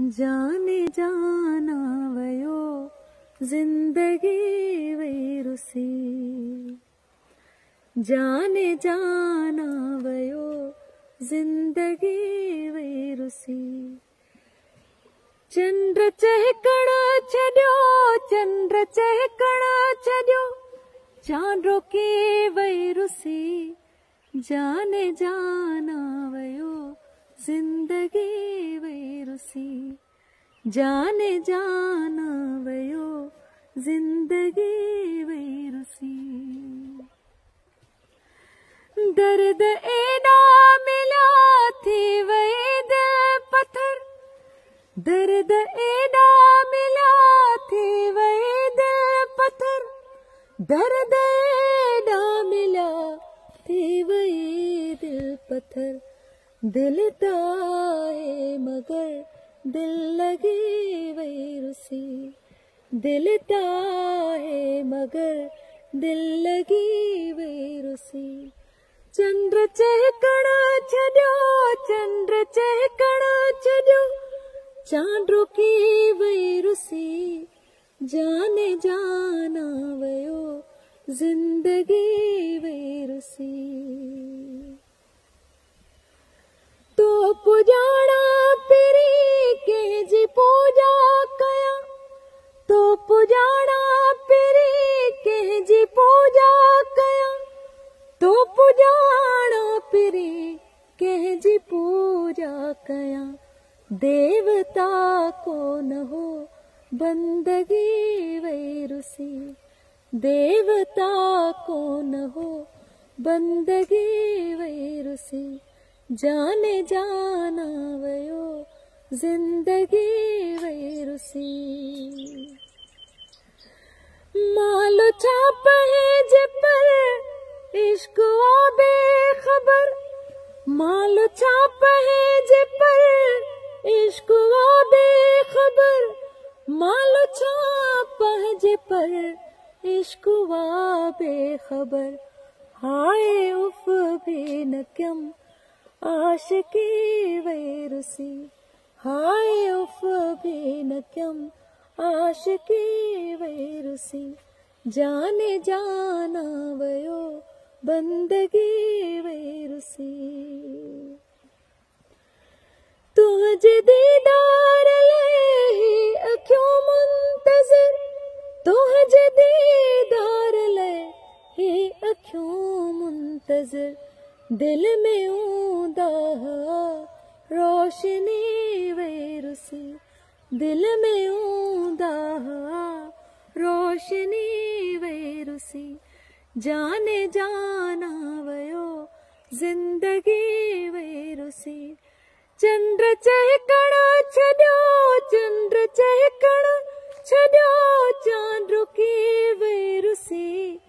जाने जाना वयो जिंदगी वैरुसी, जाने जाना वयो जिंदगी वैरुसी। चंद्र चहकण छड्यो, चंद्र चहकण छड्यो, चांदो के वैरुसी, जाने जाना वयो जिंदगी वैरुसी, जाने जाना वयो जिंदगी वैरुसी। दर्द एना मिला थी वही दिल पत्थर, दर्द एना मिला थी वही दिल पत्थर, दर्द एना मिला थी वही दिल पत्थर। दिल ताए मगर दिल लगी वैरुसी, दिल ताए मगर दिल लगी वैरुसी। चंद्र चहकण छड्यो, चंद्र चहकण छड्यो, चांदो की वैरुसी, जाने जाना वयो जिंदगी वैरुसी। तो पुजाणा पिरी के जी पूजा कया, तो पुजाणा पिरी के जी पूजा कया, तो पुजाणा पिरी के जी पूजा कया। देवता को न हो बंदगी वैरुसी, देवता को न हो बंदगी वैरुसी, जाने जाना वयो जिंदगी वैरुसी। मालो छाप है जे पर इश्क वो बेखबर, मालो छाप है जे पर इश्क वो बेखबर, मालो छाप है जे पर इश्क वो बेखबर। हाय उफ भी न कम आशिकी वैरुसी, हाय उफ भी न कम आशिकी वैरुसी, जाने जाना वयो बंदगी वैरुसी। तुझे दीदार ले ही अक्यों मुंतजर, तुझे दीदार ले ही अक्यों मुंतजर। दिल में ऊंदा रोशनी वैरुसी, दिल में ऊंदा रोशनी वैरुसी, जाने जाना वयो जिंदगी वैरुसी। चंद्र चहकण छड्यो, चंद्र चहकण छड्यो, चांदो की वैरुसी,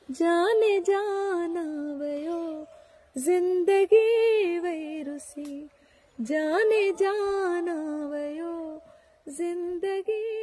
जाने जाना वयो जिंदगी वैरुसी, जाने जाना वयो जिंदगी